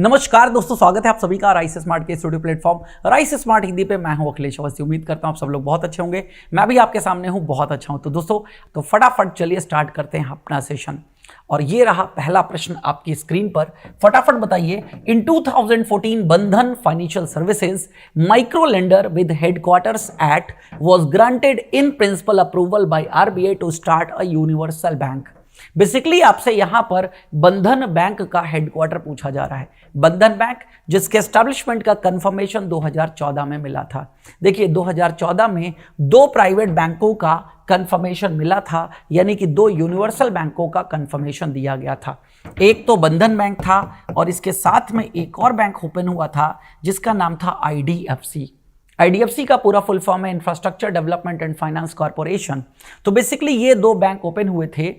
नमस्कार दोस्तों, स्वागत है आप सभी का राइस स्मार्ट के studio platform rice smart Hindi पे। मैं हूं अखिलेश अवस्थी। उम्मीद करता हूं आप सब लोग बहुत अच्छे होंगे। मैं भी आपके सामने हूं, बहुत अच्छा हूं। तो दोस्तों, तो फटाफट चलिए स्टार्ट करते हैं अपना सेशन। और ये रहा पहला प्रश्न आपकी स्क्रीन पर। फटाफट बताइए, in 2014 Bandhan financial services micro lender with headquarters at was granted in principle approval by RBI to start a universal bank. Basically आपसे यहां पर बंधन बैंक का हेडक्वार्टर पूछा जा रहा है। बंधन बैंक जिसके एस्टैब्लिशमेंट का कंफर्मेशन 2014 में मिला था। देखिए 2014 में दो प्राइवेट बैंकों का कंफर्मेशन मिला था, यानी कि दो यूनिवर्सल बैंकों का कंफर्मेशन दिया गया था। एक तो बंधन बैंक था और इसके साथ में एक और बैंक ओपन हुआ था जिसका नाम था आईडीएफसी। आईडीएफसी का पूरा फुल फॉर्म है infrastructure development and finance corporation. तो बेसिकली ये दो बैंक ओपन हुए थे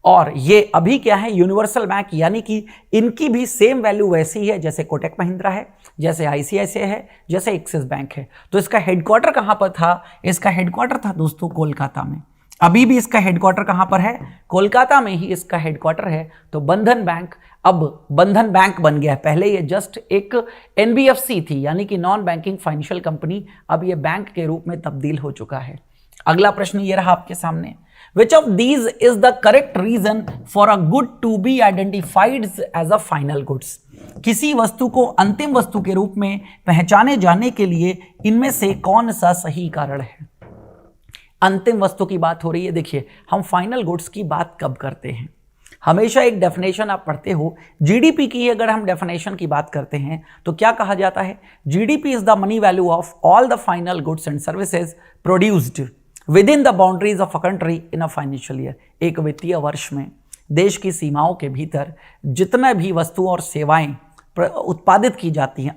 और ये अभी क्या है, यूनिवर्सल बैंक, यानी कि इनकी भी सेम वैल्यू वैसी है जैसे कोटक महिंद्रा है, जैसे आईसीआईसीआई है, जैसे एक्सिस बैंक है। तो इसका हेडक्वार्टर कहां पर था? इसका हेडक्वार्टर था दोस्तों कोलकाता में। अभी भी इसका हेडक्वार्टर कहां पर है? कोलकाता में ही इसका हेडक्वार्टर है। तो बंधन बैंक अब बंधन बैंक बन गया है। पहले ये जस्ट एक एनबीएफसी थी, यानी कि नॉन बैंकिंग फाइनेंशियल कंपनी, अब ये बैंक के रूप में तब्दील हो चुका है। अगला प्रश्न ये रहा आपके सामने, Which of these is the correct reason for a good to be identified as a final goods? किसी वस्तु को अंतिम वस्तु के रूप में पहचाने जाने के लिए इनमें से कौन सा सही कारण है? अंतिम वस्तु की बात हो रही है। देखिए, हम फाइनल गुड्स की बात कब करते हैं? हमेशा एक डेफिनेशन आप पढ़ते हो, जीडीपी की अगर हम डेफिनेशन की बात करते हैं तो क्या कहा जाता है? GDP is the money value of all the final goods and services produced with in the boundaries of a country in a financial year. एक वित्तीय वर्ष में देश की सीमाओं के भीतर जितने भी वस्तु और सेवाएं उत्पादित की जाती हैं,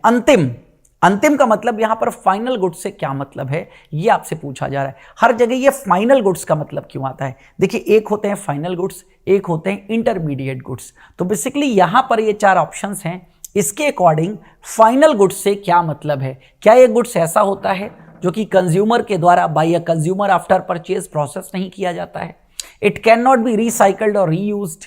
अंतिम का मतलब यहां पर फाइनल गुड्स से क्या मतलब है, ये आपसे पूछा जा रहा है। हर जगह ये फाइनल गुड्स का मतलब क्यों आता है? देखिए, एक होते हैं फाइनल गुड्स, एक होते हैं इंटरमीडिएट गुड्स। तो बेसिकली यहां पर ये चार ऑप्शंस हैं। इसके अकॉर्डिंग फाइनल गुड्स से क्या मतलब है? क्या ये गुड्स ऐसा होता है जो कि कंज्यूमर के द्वारा by a consumer after purchase process नहीं किया जाता है? It can not be recycled or reused.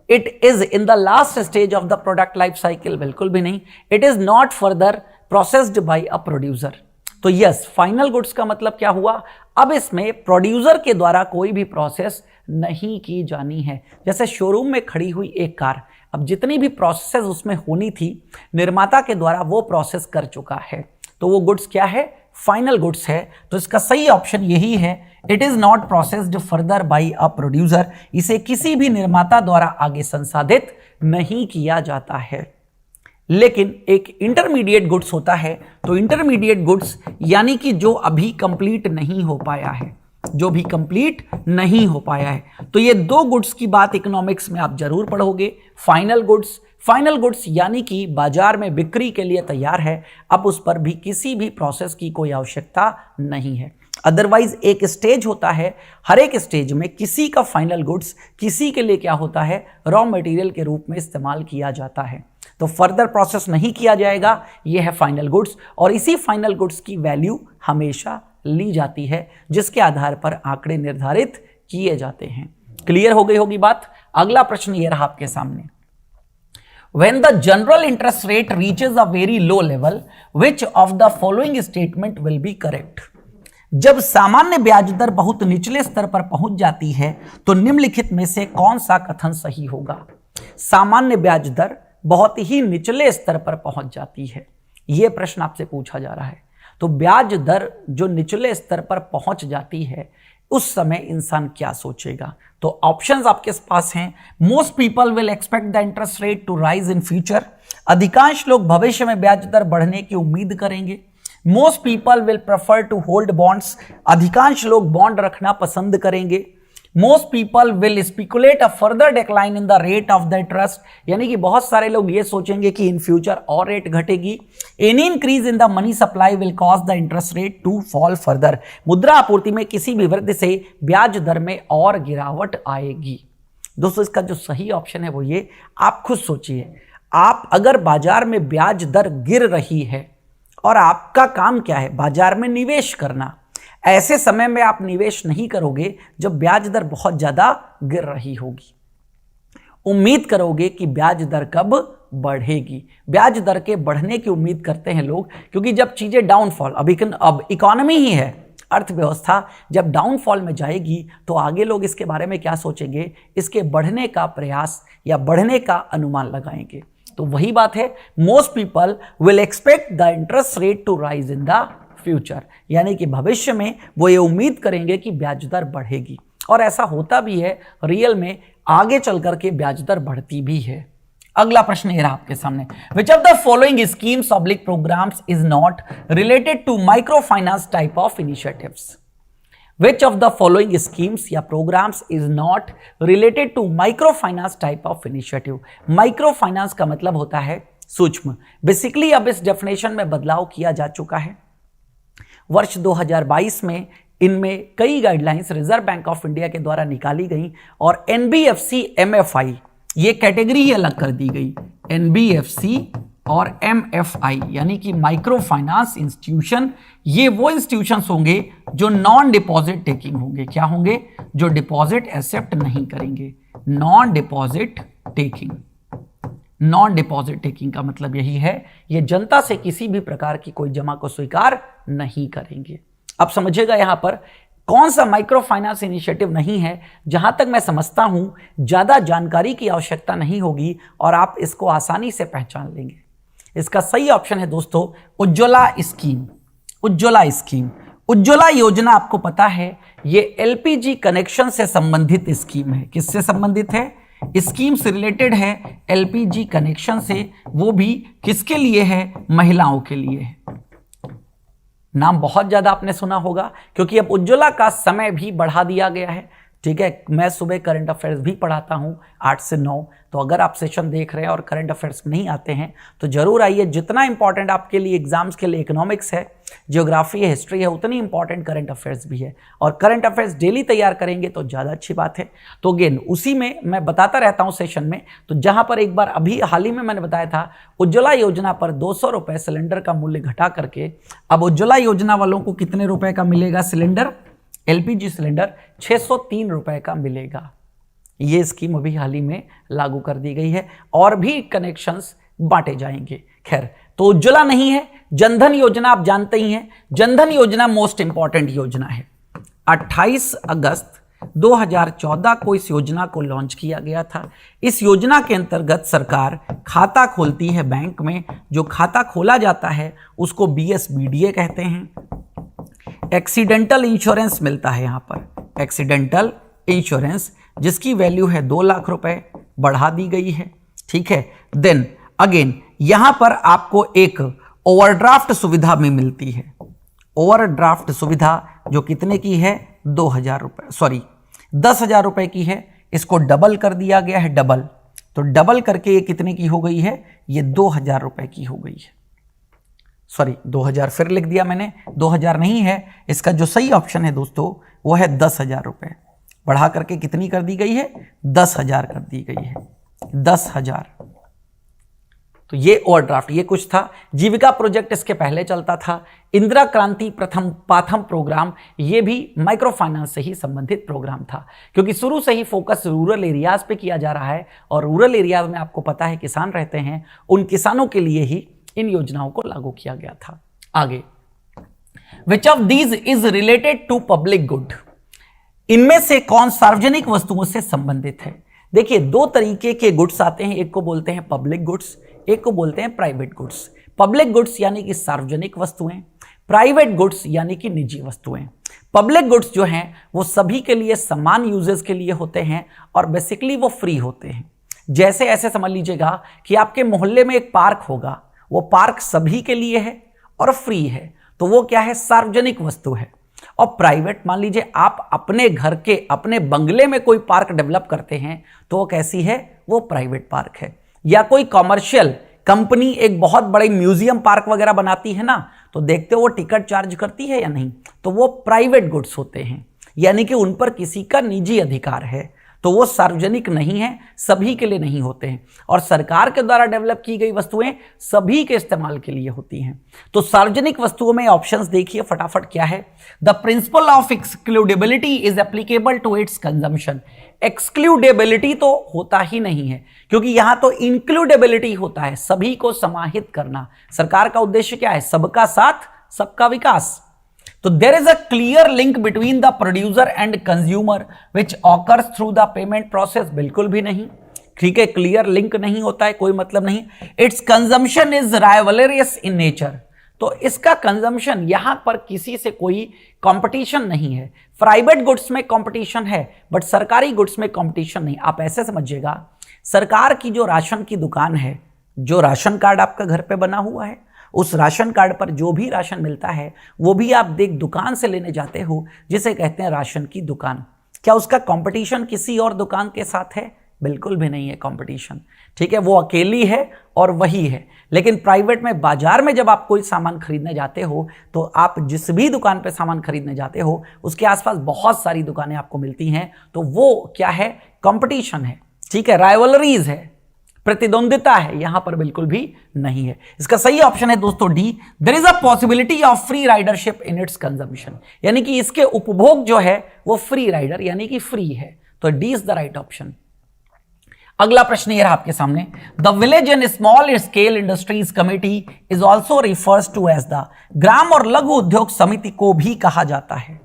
It is in the last stage of the product life cycle. बिल्कुल भी नहीं। It is not further processed by a producer. तो yes, final goods का मतलब क्या हुआ? अब इसमें प्रोड्यूसर के द्वारा कोई भी प्रोसेस नहीं की जानी है। जैसे शोरूम में खड़ी हुई एक कार, अब जितनी भी प्रोसेस उसमें होनी थी निर्माता के द्वारा वो प्रोसेस कर चुका है, तो वो गुड्स क्या है? फाइनल गुड्स है। तो इसका सही ऑप्शन यही है, it is not processed further bye a producer. इसे किसी भी निर्माता द्वारा आगे संसाधित नहीं किया जाता है। लेकिन एक इंटरमीडिएट गुड्स होता है। तो इंटरमीडिएट गुड्स यानी कि जो अभी कंप्लीट नहीं हो पाया है, तो ये दो गुड्स की बात इकोनॉमिक्स में आप जरूर पढ़ोगे। फाइनल गुड्स यानी कि बाजार में बिक्री के लिए तैयार है, अब उस पर भी किसी भी प्रोसेस की कोई आवश्यकता नहीं है। अदरवाइज एक स्टेज होता है, हर एक स्टेज में किसी का फाइनल गुड्स किसी के लिए क्या होता है? रॉ मटेरियल के रूप में इस्तेमाल किया जाता है। तो फर्दर प्रोसेस नहीं किया जाएगा, यह है फाइनल गुड्स। और इसी फाइनल गुड्स की वैल्यू हमेशा ली जाती है, जिसके आधार पर आंकड़े निर्धारित किए जाते हैं। क्लियर हो गई होगी बात। अगला प्रश्न यह रहा आपके सामने, When the general interest rate reaches a very low level, which of the following statement will be correct? जब सामान्य ब्याज दर बहुत निचले स्तर पर पहुंच जाती है तो निम्नलिखित में से कौन सा कथन सही होगा? सामान्य ब्याज दर बहुत ही निचले स्तर पर पहुंच जाती है, यह प्रश्न आपसे पूछा जा रहा है। तो ब्याज दर जो निचले स्तर पर पहुंच जाती है उस समय इंसान क्या सोचेगा? तो ऑप्शंस आपके पास हैं। Most people will expect the interest rate to rise in future. अधिकांश लोग भविष्य में ब्याज दर बढ़ने की उम्मीद करेंगे। Most people will prefer to hold bonds. अधिकांश लोग बॉन्ड रखना पसंद करेंगे। Most people will speculate a further decline in the rate of the interest, यानी कि बहुत सारे लोग ये सोचेंगे कि इन फ्यूचर और रेट घटेगी। Any increase in the money supply will cause the interest rate to fall further. मुद्रा आपूर्ति में किसी भी वृद्धि से ब्याज दर में और गिरावट आएगी। दोस्तों, इसका जो सही ऑप्शन है वो ये, आप खुद सोचिए, आप अगर बाजार में ब्याज दर गिर रही है और आपका काम क्या है? बाजार में निवेश करना। ऐसे समय में आप निवेश नहीं करोगे जब ब्याज दर बहुत ज्यादा गिर रही होगी। उम्मीद करोगे कि ब्याज दर कब बढ़ेगी। ब्याज दर के बढ़ने की उम्मीद करते हैं लोग, क्योंकि जब चीजें डाउनफॉल, अब इकोनॉमी ही है, अर्थव्यवस्था जब डाउनफॉल में जाएगी तो आगे लोग इसके बारे में क्या सोचेंगे, इसके बढ़ने का प्रयास या बढ़ने का अनुमान लगाएंगे। तो वही बात है, most people will expect the interest rate to rise in the future, यानी कि भविष्य में वो ये उम्मीद करेंगे कि ब्याज दर बढ़ेगी, और ऐसा होता भी है, रियल में आगे चल करके ब्याज दर बढ़ती भी है। अगला प्रश्न ये रहा आपके सामने, which of the following schemes oblique programs is not related to micro finance type of initiatives. Which of the following schemes या programs is not related to micro finance type of initiative. Micro finance का मतलब होता है सूक्ष्म। Basically अब इस definition में बदलाव किया जा चुका है। वर्ष 2022 में इनमें कई guidelines reserve bank of India के द्वारा निकाली गई और एनबीएफसी एमएफआई ये कैटेगरी ही अलग कर दी गई। एनबीएफसी और एमएफआई यानी कि माइक्रो फाइनेंस इंस्टीट्यूशन, ये वो इंस्टीट्यूशंस होंगे जो नॉन डिपॉजिट टेकिंग होंगे। क्या होंगे? जो डिपॉजिट एक्सेप्ट नहीं करेंगे। Non deposit taking. Non deposit taking का मतलब यही है, ये जनता से किसी भी प्रकार की कोई जमा को स्वीकार नहीं करेंगे। अब समझिएगा यहां पर कौन सा माइक्रो फाइनेंस इनिशिएटिव नहीं है। जहां तक मैं समझता हूं ज्यादा जानकारी की आवश्यकता नहीं होगी और आप इसको आसानी से पहचान लेंगे। इसका सही ऑप्शन है दोस्तों उज्ज्वला स्कीम। उज्ज्वला स्कीम, उज्ज्वला योजना आपको पता है ये एलपीजी कनेक्शन से संबंधित स्कीम है। किससे संबंधित है? स्कीम से रिलेटेड है एलपीजी कनेक्शन से। वो भी किसके लिए है? महिलाओं के लिए है। नाम बहुत ज्यादा आपने सुना होगा क्योंकि अब उज्ज्वला का समय भी बढ़ा दिया गया है। ठीक है, मैं सुबह करंट अफेयर्स भी पढ़ाता हूं 8 से 9, तो अगर आप सेशन देख रहे हैं और करंट अफेयर्स नहीं आते हैं तो जरूर आइए। जितना इंपॉर्टेंट आपके लिए एग्जाम्स के लिए इकोनॉमिक्स है, ज्योग्राफी है, हिस्ट्री है, उतनी इंपॉर्टेंट करंट अफेयर्स भी है। और करंट अफेयर्स डेली तैयार करेंगे तो ज़्यादा अच्छी बात है। तो अगेन उसी में मैं बताता रहता हूँ सेशन में। तो जहाँ पर एक बार अभी हाल ही में मैंने बताया था उज्ज्वला योजना पर 200 रुपये सिलेंडर का मूल्य घटा करके अब उज्ज्वला योजना वालों को कितने रुपए का मिलेगा सिलेंडर? एलपीजी सिलेंडर 603 रुपए का मिलेगा। ये स्कीम अभी हाल ही में लागू कर दी गई है और भी कनेक्शंस बांटे जाएंगे। खैर, तो उज्ज्वला नहीं है, जनधन योजना आप जानते ही हैं। जनधन योजना मोस्ट इंपॉर्टेंट योजना है। 28 अगस्त 2014 को इस योजना को लॉन्च किया गया था। इस योजना के अंतर्गत सरकार खाता खोलती है बैंक में। जो खाता खोला जाता है उसको बीएसबीडीए कहते हैं। एक्सीडेंटल इंश्योरेंस मिलता है यहां पर, एक्सीडेंटल इंश्योरेंस जिसकी वैल्यू है 2 लाख रुपए, बढ़ा दी गई है। ठीक है, देन अगेन यहां पर आपको एक ओवरड्राफ्ट सुविधा भी मिलती है। ओवरड्राफ्ट सुविधा जो कितने की है? 2000 रुपए, सॉरी 10,000 रुपए की है। इसको डबल कर दिया गया है, डबल। तो डबल करके ये कितने की हो गई है? ये 2000 रुपए की हो गई है। सॉरी 2000 फिर लिख दिया मैंने, 2000 नहीं है। इसका जो सही ऑप्शन है दोस्तों वो है 10,000 रुपए। बढ़ा करके कितनी कर दी गई है? 10,000 कर दी गई है। 10,000। तो ये ओवरड्राफ्ट, ये कुछ था। जीविका प्रोजेक्ट इसके पहले चलता था। इंदिरा क्रांति पाथम प्रोग्राम, ये भी माइक्रो फाइनेंस से ही संबंधित प्रोग्राम था क्योंकि शुरू से ही फोकस रूरल एरियाज पे किया जा रहा है और रूरल एरियाज में आपको पता है किसान रहते हैं, उन किसानों के लिए ही इन योजनाओं को लागू किया गया था। आगे, which of these is related to public good. इनमें से कौन सार्वजनिक वस्तुओं से संबंधित है? देखिए, दो तरीके के गुड्स आते हैं। एक को बोलते हैं पब्लिक गुड्स, एक को बोलते हैं प्राइवेट गुड्स। पब्लिक गुड्स यानी कि सार्वजनिक वस्तुएं, प्राइवेट गुड्स यानी कि निजी वस्तुएं। पब्लिक गुड्स जो हैं वो सभी के लिए समान यूजेस के लिए होते हैं और बेसिकली वो फ्री होते हैं। जैसे ऐसे समझ लीजिएगा कि आपके मोहल्ले में एक पार्क होगा, वो पार्क सभी के लिए है और फ्री है, तो वो क्या है? सार्वजनिक वस्तु है। और प्राइवेट, मान लीजिए आप अपने घर के अपने बंगले में कोई पार्क डेवलप करते हैं तो वो कैसी है? वो प्राइवेट पार्क है। या कोई कॉमर्शियल कंपनी एक बहुत बड़ी म्यूजियम पार्क वगैरह बनाती है ना, तो देखते हो वो टिकट चार्ज करती है या नहीं, तो वो प्राइवेट गुड्स होते हैं, यानी कि उन पर किसी का निजी अधिकार है, तो वो सार्वजनिक नहीं है, सभी के लिए नहीं होते हैं। और सरकार के द्वारा डेवलप की गई वस्तुएं सभी के इस्तेमाल के लिए होती हैं। तो सार्वजनिक वस्तुओं में ऑप्शंस देखिए फटाफट क्या है। The principle of excludability is applicable to its consumption. Excludability तो होता ही नहीं है, क्योंकि यहां तो इंक्लूडेबिलिटी होता है, सभी को समाहित करना। सरकार का उद्देश्य क्या है? सबका साथ सबका विकास। तो there is a clear link between the producer and consumer which occurs through the payment process, बिल्कुल भी नहीं। ठीक है, क्लियर लिंक नहीं होता है, कोई मतलब नहीं। Its consumption is rivalrous in nature, तो इसका कंजम्पशन यहां पर किसी से कोई कंपटीशन नहीं है। प्राइवेट गुड्स में कंपटीशन है बट सरकारी गुड्स में कंपटीशन नहीं। आप ऐसे समझिएगा, सरकार की जो राशन की दुकान है, जो राशन कार्ड आपका घर पे बना हुआ है, उस राशन कार्ड पर जो भी राशन मिलता है वो भी आप देख दुकान से लेने जाते हो, जिसे कहते हैं राशन की दुकान। क्या उसका कंपटीशन किसी और दुकान के साथ है? बिल्कुल भी नहीं है कंपटीशन। ठीक है, वो अकेली है और वही है। लेकिन प्राइवेट में, बाजार में जब आप कोई सामान खरीदने जाते हो तो आप जिस भी दुकान पे सामान खरीदने जाते हो उसके आसपास बहुत सारी दुकानें आपको मिलती हैं, तो वो क्या है? कंपटीशन है। ठीक है, राइवलरीज है, प्रतिद्वंदिता है, यहां पर बिल्कुल भी नहीं है। इसका सही ऑप्शन है दोस्तों D, there is a possibility of free ridership in its consumption, यानी कि इसके उपभोग जो है वो फ्री राइडर यानी कि फ्री है। तो D is the right option. अगला प्रश्न ये रहा आपके सामने, the village and small scale industries committee is also refers to as the, ग्राम और लघु उद्योग समिति को भी कहा जाता है।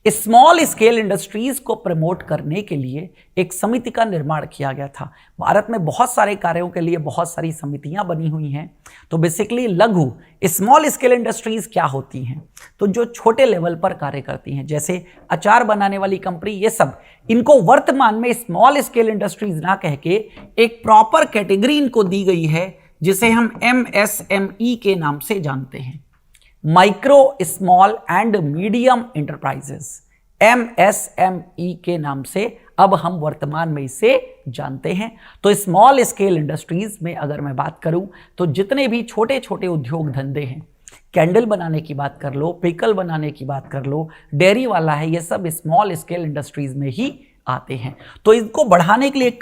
स्मॉल स्केल इंडस्ट्रीज को प्रमोट करने के लिए एक समिति का निर्माण किया गया था। भारत में बहुत सारे कार्यों के लिए बहुत सारी समितियां बनी हुई हैं। तो बेसिकली लघु स्मॉल स्केल इंडस्ट्रीज क्या होती हैं? तो जो छोटे लेवल पर कार्य करती हैं, जैसे अचार बनाने वाली कंपनी, ये सब, इनको वर्तमान में स्मॉल स्केल इंडस्ट्रीज ना कह के एक प्रॉपर कैटेगरी इनको दी गई है जिसे हम MSME के नाम से जानते हैं, micro small and medium enterprises. MSME के नाम से अब हम वर्तमान में इसे जानते हैं। तो स्मॉल स्केल इंडस्ट्रीज में अगर मैं बात करूं तो जितने भी छोटे छोटे उद्योग धंधे हैं, कैंडल बनाने की बात कर लो, पिकल बनाने की बात कर लो, डेयरी वाला है, ये सब स्मॉल स्केल इंडस्ट्रीज में ही आते हैं। तो इनको बढ़ाने के लिए एक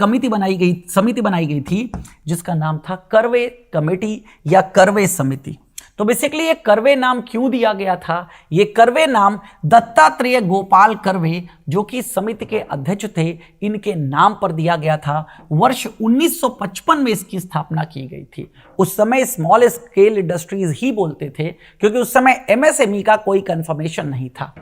समिति बनाई गई थी जिसका नाम था करवे कमेटी या करवे समिति। तो बेसिकली ये करवे नाम क्यों दिया गया था? ये करवे नाम दत्तात्रेय गोपाल करवे, जो कि समिति के अध्यक्ष थे, इनके नाम पर दिया गया था। वर्ष 1955 में इसकी स्थापना की गई थी। उस समय स्मॉल स्केल इंडस्ट्रीज ही बोलते थे क्योंकि उस समय MSME का कोई कंफर्मेशन नहीं था।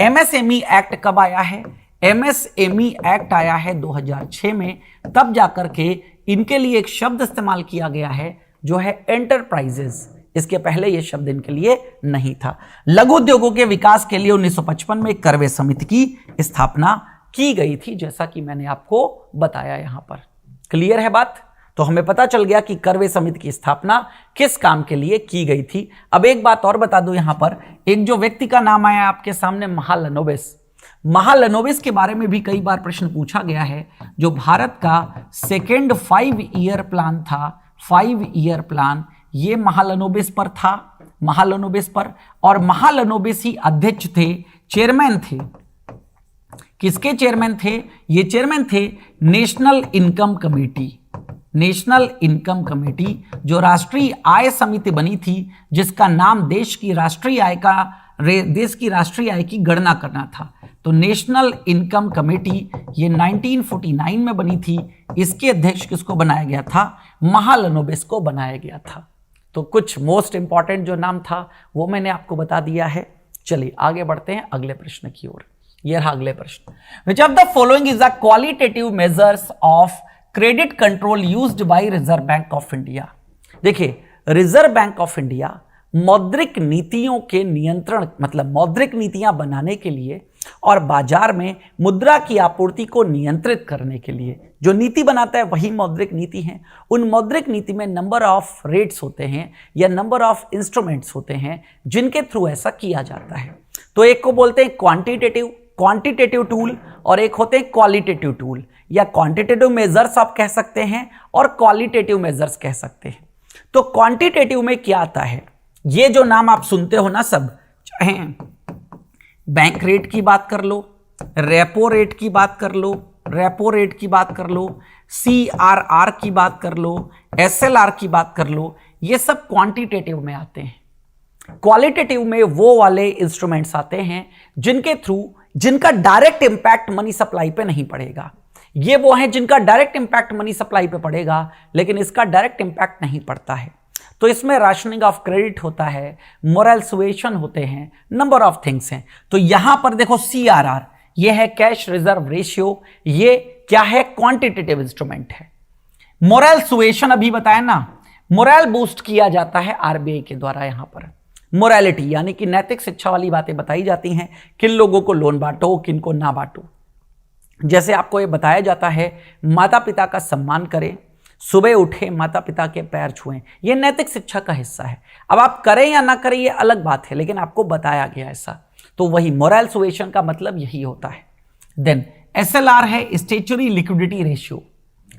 MSME एक्ट कब आया है? MSME एक्ट आया है 2006 में, तब जाकर के इनके लिए एक शब्द इस्तेमाल किया गया है जो है एंटरप्राइजेस। इसके पहले यह शब्द इनके लिए नहीं था। लघु उद्योगों के विकास के लिए 1955 में करवे समिति की स्थापना की गई थी, जैसा कि मैंने आपको बताया यहां पर। क्लियर है बात? तो हमें पता चल गया कि करवे समिति की स्थापना किस काम के लिए की गई थी। अब एक बात और बता दूं, यहां पर एक जो व्यक्ति का नाम आया आपके सामने, महालनोबिस के बारे में भी कई बार प्रश्न पूछा गया है। जो भारत का सेकेंड 5 ईयर प्लान था, 5 ईयर प्लान, ये महालनोबिस पर था, महालनोबिस पर। और महालनोबिस ही अध्यक्ष थे, चेयरमैन थे। किसके चेयरमैन थे? ये चेयरमैन थे national income committee. National income committee जो राष्ट्रीय आय समिति बनी थी, जिसका नाम देश की राष्ट्रीय आय की गणना करना था। तो नेशनल इनकम कमेटी ये 1949 में बनी थी। इसके अध्यक्ष किसको बनाया गया था? महालनोबिस को बनाया गया था। तो कुछ मोस्ट इंपॉर्टेंट जो नाम था वो मैंने आपको बता दिया है। चलिए आगे बढ़ते हैं अगले प्रश्न की ओर। यह रहा अगले प्रश्न, विच of the following is the qualitative measures of credit control used by reserve bank of India. देखिए, रिजर्व बैंक ऑफ इंडिया मौद्रिक नीतियों के नियंत्रण, मतलब मौद्रिक नीतियां बनाने के लिए और बाजार में मुद्रा की आपूर्ति को नियंत्रित करने के लिए जो नीति बनाता है वही मौद्रिक नीति है। उन मौद्रिक नीति में नंबर ऑफ रेट्स होते हैं या नंबर ऑफ इंस्ट्रूमेंट्स होते हैं जिनके थ्रू ऐसा किया जाता है। तो एक को बोलते हैं क्वांटिटेटिव टूल और एक होते हैं क्वालिटेटिव टूल, या क्वांटिटेटिव मेजर्स आप कह सकते हैं और क्वालिटेटिव मेजर्स कह सकते हैं। तो क्वांटिटेटिव में क्या आता है? ये जो नाम आप सुनते हो ना सब, चाहे बैंक रेट की बात कर लो, रेपो रेट की बात कर लो, CRR की बात कर लो, SLR की बात कर लो, ये सब क्वांटिटेटिव में आते हैं। क्वालिटेटिव में वो वाले इंस्ट्रूमेंट्स आते हैं जिनके थ्रू जिनका डायरेक्ट इंपैक्ट मनी सप्लाई पे नहीं पड़ेगा। ये वो हैं जिनका डायरेक्ट इंपैक्ट मनी सप्लाई पे पड़ेगा लेकिन इसका डायरेक्ट इंपैक्ट नहीं पड़ता है। तो इसमें राशनिंग ऑफ क्रेडिट होता है, मोरल सुएशन होते हैं, नंबर ऑफ थिंग्स हैं। तो यहां पर देखो CRR, ये है कैश रिजर्व रेशियो, ये क्या है, क्वांटिटेटिव इंस्ट्रूमेंट है। मोरल सुएशन अभी बताया ना, मोरल बूस्ट किया जाता है RBI के द्वारा। यहां पर मोरालिटी यानी कि नैतिक शिक्षा वाली बातें बताई जाती हैं, किन लोगों को लोन बांटो, किन को ना बांटो। जैसे आपको ये बताया जाता है माता पिता का सम्मान करें, सुबह उठे माता पिता के पैर छुएं, ये नैतिक शिक्षा का हिस्सा है। अब आप करें या ना करें ये अलग बात है, लेकिन आपको बताया गया ऐसा, तो वही मोरल सुएशन का मतलब यही होता है। देन SLR है स्टैट्यूटरी लिक्विडिटी रेशियो,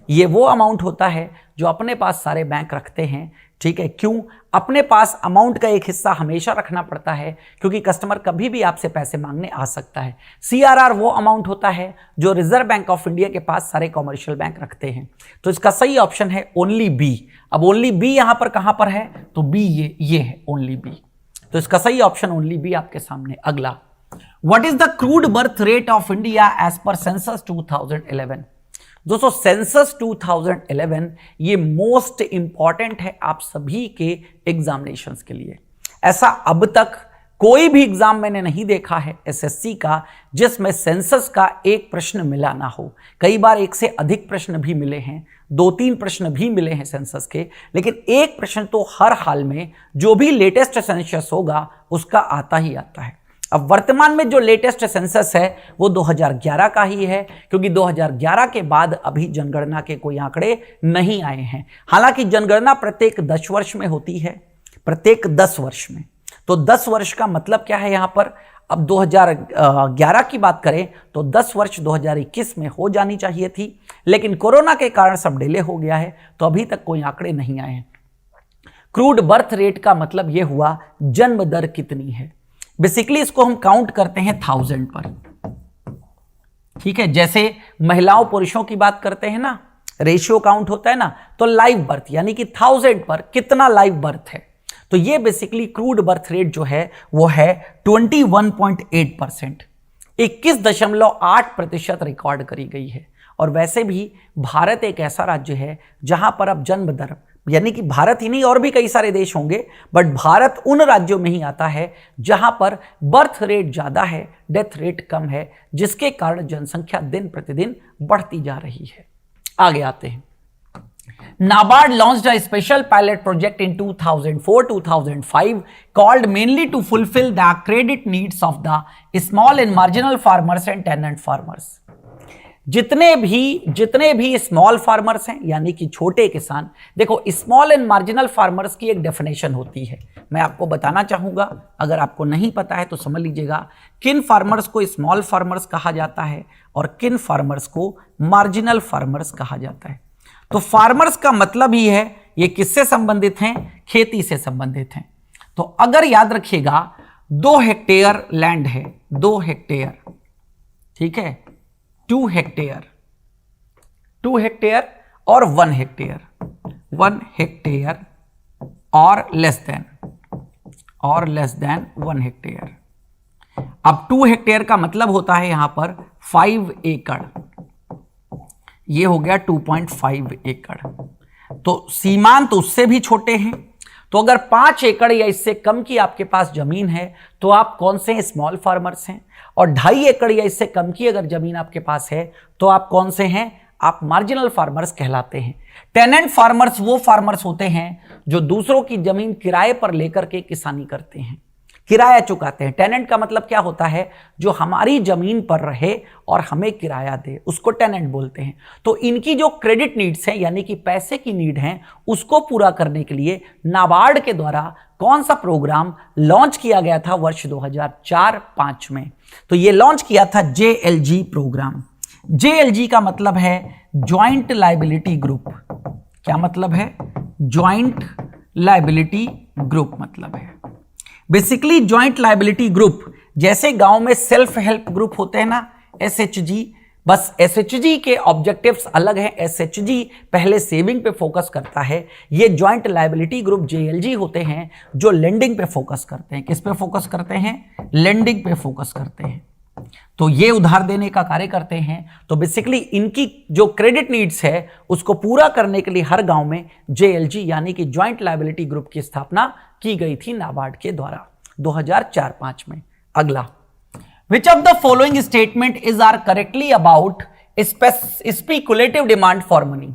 ये वो अमाउंट होता है जो अपने पास सारे बैंक रखते हैं। ठीक है, क्यों? अपने पास अमाउंट का एक हिस्सा हमेशा रखना पड़ता है क्योंकि कस्टमर कभी भी आपसे पैसे मांगने आ सकता है। CRR वो अमाउंट होता है जो रिजर्व बैंक ऑफ इंडिया के पास सारे कॉमर्शियल बैंक रखते हैं। तो इसका सही ऑप्शन है ओनली बी। अब ओनली बी यहां पर कहां पर है, तो बी ये है ओनली बी। तो इसका सही ऑप्शन ओनली बी आपके सामने। अगला, what is the crude birth rate of India as per census 2011? दोस्तों सेंसस 2011 ये मोस्ट इंपॉर्टेंट है आप सभी के एग्जामिनेशंस के लिए। ऐसा अब तक कोई भी एग्जाम मैंने नहीं देखा है SSC का जिसमें सेंसस का एक प्रश्न मिला ना हो। कई बार एक से अधिक प्रश्न भी मिले हैं, 2-3 प्रश्न भी मिले हैं सेंसस के, लेकिन एक प्रश्न तो हर हाल में जो भी लेटेस्ट सेंसस होगा उसका आता ही आता है। अब वर्तमान में जो लेटेस्ट सेंसस है वो 2011 का ही है क्योंकि 2011 के बाद अभी जनगणना के कोई आंकड़े नहीं आए हैं। हालांकि जनगणना प्रत्येक 10 वर्ष में होती है, प्रत्येक 10 वर्ष में। तो 10 वर्ष का मतलब क्या है यहां पर? अब 2011 की बात करें तो 10 वर्ष 2021 में हो जानी चाहिए थी, लेकिन कोरोना के कारण सब डिले हो गया है तो अभी तक कोई आंकड़े नहीं आए हैं। क्रूड बर्थ रेट का मतलब यह हुआ जन्म दर कितनी है। बेसिकली इसको हम काउंट करते हैं 1000 पर। ठीक है, जैसे महिलाओं पुरुषों की बात करते हैं ना, रेशियो काउंट होता है ना, तो लाइव बर्थ यानी कि 1000 पर कितना लाइव बर्थ है। तो ये बेसिकली क्रूड बर्थ रेट जो है वो है 21.8%, 21.8% रिकॉर्ड करी गई है। और वैसे भी भारत एक ऐसा राज्य है जहां पर अब जन्म दर, यानी कि भारत ही नहीं और भी कई सारे देश होंगे, बट भारत उन राज्यों में ही आता है जहां पर बर्थ रेट ज्यादा है, डेथ रेट कम है, जिसके कारण जनसंख्या दिन प्रतिदिन बढ़ती जा रही है। आगे आते हैं। NABARD launched a special pilot project in 2004-2005 called mainly to fulfill the credit needs of the small and marginal farmers and tenant farmers. जितने भी स्मॉल फार्मर्स हैं यानी कि छोटे किसान, देखो स्मॉल एंड मार्जिनल फार्मर्स की एक डेफिनेशन होती है, मैं आपको बताना चाहूंगा, अगर आपको नहीं पता है तो समझ लीजिएगा किन फार्मर्स को स्मॉल फार्मर्स कहा जाता है और किन फार्मर्स को मार्जिनल फार्मर्स कहा जाता है। तो फार्मर्स का मतलब ही है ये किससे संबंधित हैं, खेती से संबंधित हैं। तो अगर याद रखिएगा 2 हेक्टेयर लैंड है, 2 हेक्टेयर, ठीक है, 2 हेक्टेयर और 1 हेक्टेयर, 1 हेक्टेयर और लेस देन 1 हेक्टेयर। अब 2 हेक्टेयर का मतलब होता है यहां पर 5 एकड़, ये हो गया 2.5 एकड़। तो सीमांत उससे भी छोटे हैं। तो अगर 5 एकड़ या इससे कम की आपके पास जमीन है तो आप कौन से स्मॉल फार्मर्स हैं, और 2.5 एकड़ या इससे कम की अगर जमीन आपके पास है तो आप कौन से हैं, आप मार्जिनल फार्मर्स कहलाते हैं। टेनेंट फार्मर्स वो फार्मर्स होते हैं जो दूसरों की जमीन किराए पर लेकर के किसानी करते हैं, किराया चुकाते हैं। टेनेंट का मतलब क्या होता है, जो हमारी जमीन पर रहे और हमें किराया दे, उसको टेनेंट बोलते हैं। तो इनकी जो क्रेडिट नीड्स हैं यानी कि पैसे की नीड है, उसको पूरा करने के लिए नाबार्ड के द्वारा कौन सा प्रोग्राम लॉन्च किया गया था वर्ष 2004-05 में। तो ये लॉन्च किया था JLG प्रोग्राम। JLG का मतलब है ज्वाइंट लायबिलिटी ग्रुप। क्या मतलब है, ज्वाइंट लायबिलिटी ग्रुप मतलब है बेसिकली ज्वाइंट लायबिलिटी ग्रुप। जैसे गांव में सेल्फ हेल्प ग्रुप होते हैं ना, SHG, बस SHG के ऑब्जेक्टिव्स अलग हैं। SHG पहले सेविंग पे फोकस करता है, ये ज्वाइंट लायबिलिटी ग्रुप JLG होते हैं जो लेंडिंग पे फोकस करते हैं। किस पे फोकस करते हैं, लेंडिंग पे फोकस करते हैं। तो ये उधार देने का कार्य करते हैं। तो बेसिकली इनकी जो क्रेडिट नीड्स है उसको पूरा करने के लिए हर गांव में JLG यानी कि ज्वाइंट लायबिलिटी ग्रुप की स्थापना की गई थी नाबार्ड के द्वारा 2004-05 में। अगला, which of the following statement is are correctly about speculative demand for money.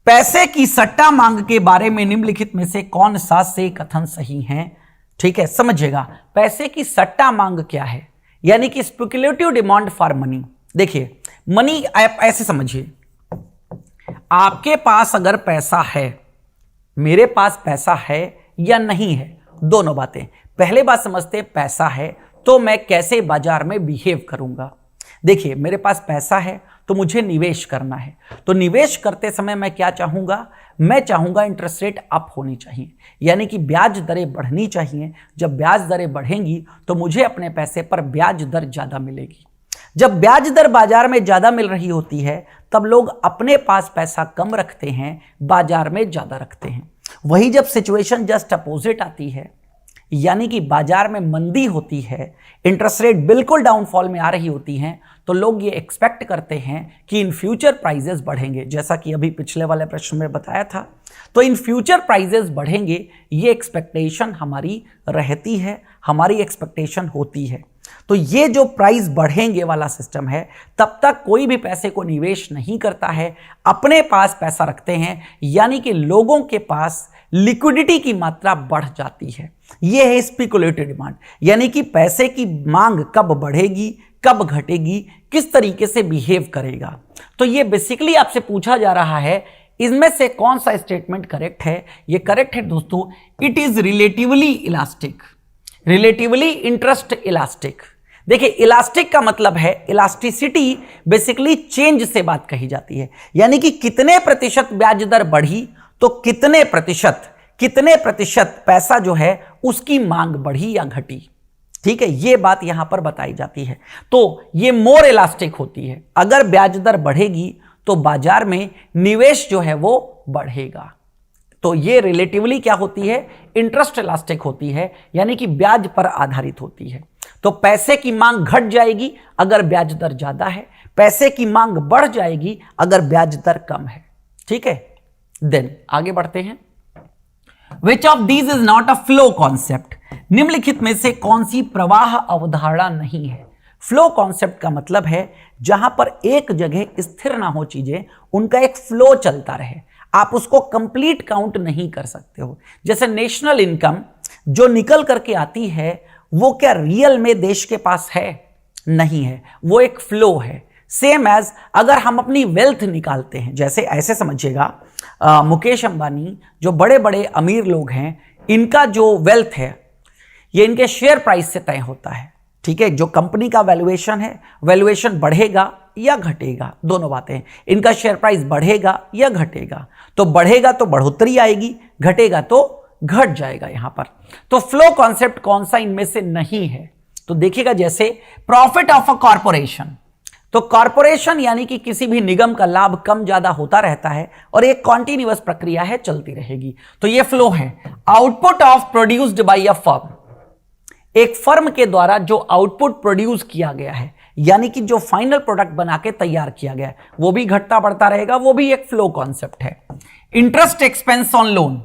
पैसे की सट्टा मांग के बारे में निम्नलिखित में से कौन सा से कथन सही है? ठीक है, समझिएगा पैसे की सट्टा मांग क्या है, यानी कि स्पेकुलेटिव डिमांड फॉर मनी। देखिए मनी आप ऐसे समझिए, आपके पास अगर पैसा है, मेरे पास पैसा है या नहीं है, दोनों बातें। पहले बात समझते हैं, पैसा है तो मैं कैसे बाजार में बिहेव करूंगा। देखिए मेरे पास पैसा है तो मुझे निवेश करना है, तो निवेश करते समय मैं क्या चाहूंगा, मैं चाहूंगा इंटरेस्ट रेट अप होनी चाहिए, यानी कि ब्याज दरें बढ़नी चाहिए। जब ब्याज दरें बढ़ेंगी तो मुझे अपने पैसे पर ब्याज दर ज्यादा मिलेगी। जब ब्याज दर बाजार में ज्यादा मिल रही होती है तब लोग अपने पास पैसा कम रखते हैं, बाजार में ज्यादा रखते हैं। वही जब सिचुएशन जस्ट अपोजिट आती है, यानी कि बाजार में मंदी होती है, इंटरेस्ट रेट बिल्कुल डाउनफॉल में आ रही होती हैं, तो लोग ये एक्सपेक्ट करते हैं कि इन फ्यूचर प्राइजेस बढ़ेंगे, जैसा कि अभी पिछले वाले प्रश्न में बताया था। तो इन फ्यूचर प्राइजेस बढ़ेंगे, ये एक्सपेक्टेशन हमारी रहती है, हमारी एक्सपेक्टेशन होती है। तो ये जो प्राइस बढ़ेंगे वाला सिस्टम है, तब तक कोई भी पैसे को निवेश नहीं करता है, अपने पास पैसा रखते हैं, यानी कि लोगों के पास लिक्विडिटी की मात्रा बढ़ जाती है। यह है स्पेकुलेटिव डिमांड, यानी कि पैसे की मांग कब बढ़ेगी, कब घटेगी, किस तरीके से बिहेव करेगा। तो ये बेसिकली आपसे पूछा जा रहा है, इसमें से कौन सा स्टेटमेंट करेक्ट है? ये करेक्ट है दोस्तों, it is relatively elastic, relatively interest elastic. देखिए इलास्टिक का मतलब है, इलास्टिसिटी बेसिकली चेंज से बात कही जाती है, यानी कि कितने प्रतिशत ब्याज दर बढ़ी तो कितने प्रतिशत पैसा जो है उसकी मांग बढ़ी या घटी। ठीक है, यह बात यहां पर बताई जाती है। तो यह मोर इलास्टिक होती है, अगर ब्याज दर बढ़ेगी तो बाजार में निवेश जो है वो बढ़ेगा। तो ये रिलेटिवली क्या होती है, इंटरेस्ट इलास्टिक होती है, यानी कि ब्याज पर आधारित होती है। तो पैसे की मांग घट जाएगी अगर ब्याज दर ज्यादा है, पैसे की मांग बढ़ जाएगी अगर ब्याज दर कम है। ठीक है, देन आगे बढ़ते हैं। विच of these is not a flow concept? निम्नलिखित में से कौन सी प्रवाह अवधारणा नहीं है? फ्लो कॉन्सेप्ट का मतलब है जहां पर एक जगह स्थिर ना हो चीजें, उनका एक फ्लो चलता रहे, आप उसको कंप्लीट काउंट नहीं कर सकते हो। जैसे नेशनल इनकम जो निकल करके आती है, वो क्या रियल में देश के पास है? नहीं है, वो एक फ्लो है। सेम एज अगर हम अपनी वेल्थ निकालते हैं, जैसे ऐसे समझिएगा, मुकेश अंबानी जो बड़े बड़े अमीर लोग हैं, इनका जो वेल्थ है ये इनके शेयर प्राइस से तय होता है। ठीक है, जो कंपनी का वैल्यूएशन है, वैल्यूएशन बढ़ेगा या घटेगा, दोनों बातें। इनका शेयर प्राइस बढ़ेगा या घटेगा, तो बढ़ेगा तो बढ़ोतरी आएगी, घटेगा तो घट जाएगा यहां पर। तो फ्लो कॉन्सेप्ट कौन सा इनमें से नहीं है? तो देखिएगा, जैसे प्रॉफिट ऑफ अ कॉर्पोरेशन, तो कॉर्पोरेशन यानी कि किसी भी निगम का लाभ कम ज्यादा होता रहता है और एक कॉन्टिन्यूअस प्रक्रिया है, चलती रहेगी। तो ये फ्लो है। Output of produced by a firm, एक फर्म के द्वारा जो आउटपुट प्रोड्यूस किया गया है, यानी कि जो फाइनल प्रोडक्ट बना के तैयार किया गया है, वो भी घटता बढ़ता रहेगा, वो भी एक फ्लो कॉन्सेप्ट है। इंटरेस्ट एक्सपेंस ऑन लोन,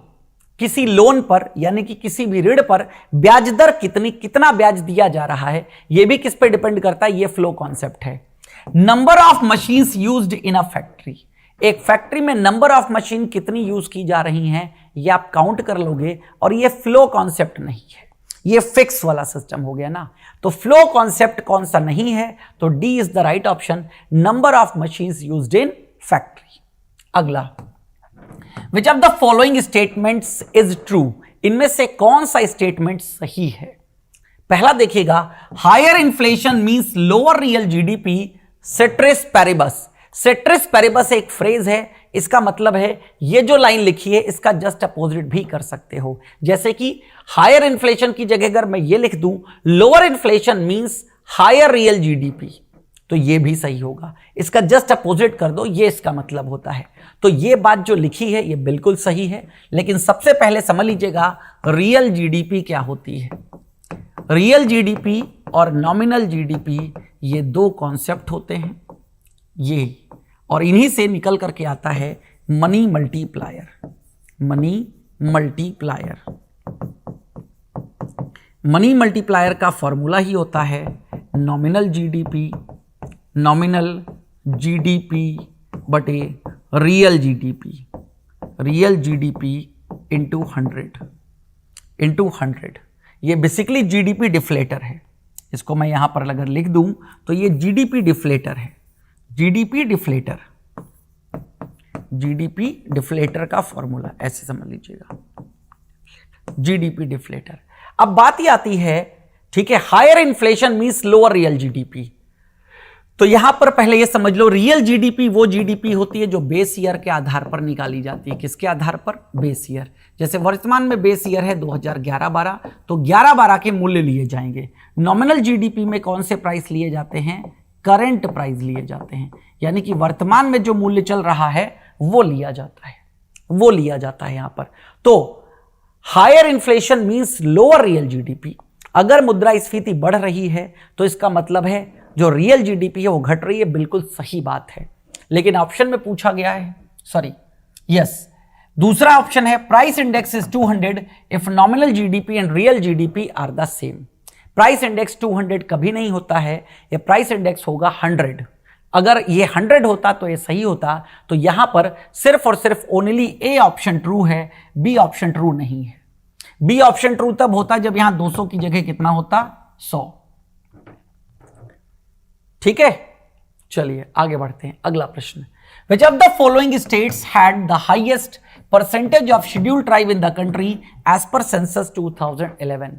किसी लोन पर यानी कि किसी भी ऋण पर ब्याज दर कितना ब्याज दिया जा रहा है, यह भी किस पे डिपेंड करता है, ये फ्लो कॉन्सेप्ट है। Number of machines used in a factory, एक फैक्ट्री में नंबर ऑफ मशीन कितनी यूज की जा रही हैं, ये आप काउंट कर लोगे, और ये फ्लो कॉन्सेप्ट नहीं है, ये फिक्स वाला सिस्टम हो गया ना। तो फ्लो कॉन्सेप्ट कौन सा नहीं है? तो D is the right option, number of machines used in factory. अगला, which of the following statements is true? इनमें से कौन सा स्टेटमेंट सही है? पहला देखिएगा, higher inflation means lower real GDP, ceteris paribus. Ceteris paribus एक फ्रेज है, इसका मतलब है, ये जो लाइन लिखी है इसका जस्ट अपोजिट भी कर सकते हो। जैसे कि हायर इन्फ्लेशन की जगह अगर मैं ये लिख दूं, lower inflation means higher real GDP, तो ये भी सही होगा। इसका जस्ट अपोजिट कर दो, ये इसका मतलब होता है। तो ये बात जो लिखी है ये बिल्कुल सही है, लेकिन सबसे पहले समझ लीजिएगा रियल जीडीपी क्या होती है। रियल जीडीपी और नॉमिनल जीडीपी ये दो कॉन्सेप्ट होते हैं ये, और इन्हीं से निकल करके आता है money multiplier. Money multiplier, money multiplier का फॉर्मूला ही होता है नॉमिनल जीडीपी बटे रियल जीडीपी इंटू 100। ये बेसिकली जीडीपी डिफ्लेटर है। इसको मैं यहां पर अगर लिख दूं तो ये जीडीपी डिफ्लेटर है। जीडीपी डिफ्लेटर का फॉर्मूला ऐसे समझ लीजिएगा, जीडीपी डिफ्लेटर। अब बात ही आती है, ठीक है, higher inflation means lower real GDP. तो यहां पर पहले ये समझ लो, रियल जीडीपी वो जीडीपी होती है जो बेस ईयर के आधार पर निकाली जाती है। किसके आधार पर? Base year. जैसे वर्तमान में बेस ईयर है 2011-12, तो 11-12 के मूल्य लिए जाएंगे। नॉमिनल जीडीपी में कौन से प्राइस लिए जाते हैं? करंट प्राइस लिए जाते हैं, यानी कि वर्तमान में जो मूल्य चल रहा है वो लिया जाता है, यहां पर। तो higher inflation means lower real GDP. अगर मुद्रास्फीति बढ़ रही है तो इसका मतलब है जो रियल जीडीपी है वो घट रही है। बिल्कुल सही बात है, लेकिन ऑप्शन में पूछा गया है, दूसरा ऑप्शन है price index is 200 if nominal GDP and real GDP are the same. Price index 200 कभी नहीं होता है, ये प्राइस इंडेक्स होगा 100। अगर ये 100 होता तो ये सही होता। तो यहां पर सिर्फ और सिर्फ ओनली ए ऑप्शन ट्रू है, बी ऑप्शन ट्रू नहीं है। बी ऑप्शन ट्रू तब होता जब यहां 200 की जगह कितना होता? 100। ठीक है, चलिए आगे बढ़ते हैं। अगला प्रश्न, which of the following states had the highest percentage of scheduled tribe in the country as per census 2011?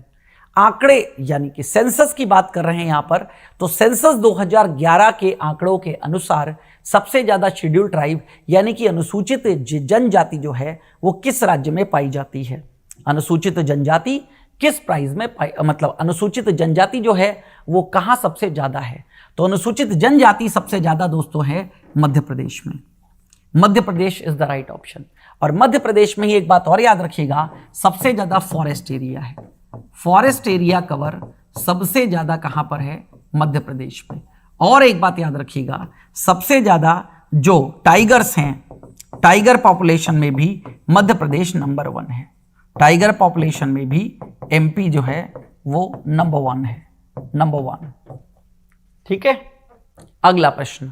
आंकड़े यानी कि सेंसस की बात कर रहे हैं यहां पर। तो सेंसस 2011 के आंकड़ों के अनुसार सबसे ज्यादा शेड्यूल ट्राइब यानी कि अनुसूचित जनजाति जो है वो किस राज्य में पाई जाती है? अनुसूचित जनजाति किस प्राइस में मतलब अनुसूचित जनजाति जो है वो कहां सबसे ज्यादा है? तो अनुसूचित जनजाति सबसे ज्यादा दोस्तों है मध्य प्रदेश में। Madhya Pradesh is the right option. और मध्य प्रदेश में ही एक बात और याद रखिएगा, सबसे ज्यादा फॉरेस्ट एरिया है। फॉरेस्ट एरिया कवर सबसे ज्यादा कहां पर है? मध्य प्रदेश में। और एक बात याद रखिएगा, सबसे ज्यादा जो टाइगर्स हैं, टाइगर पॉपुलेशन में भी मध्य प्रदेश नंबर 1 है। टाइगर पॉपुलेशन में भी एमपी जो है वो नंबर 1 है, नंबर 1। ठीक है, अगला प्रश्न,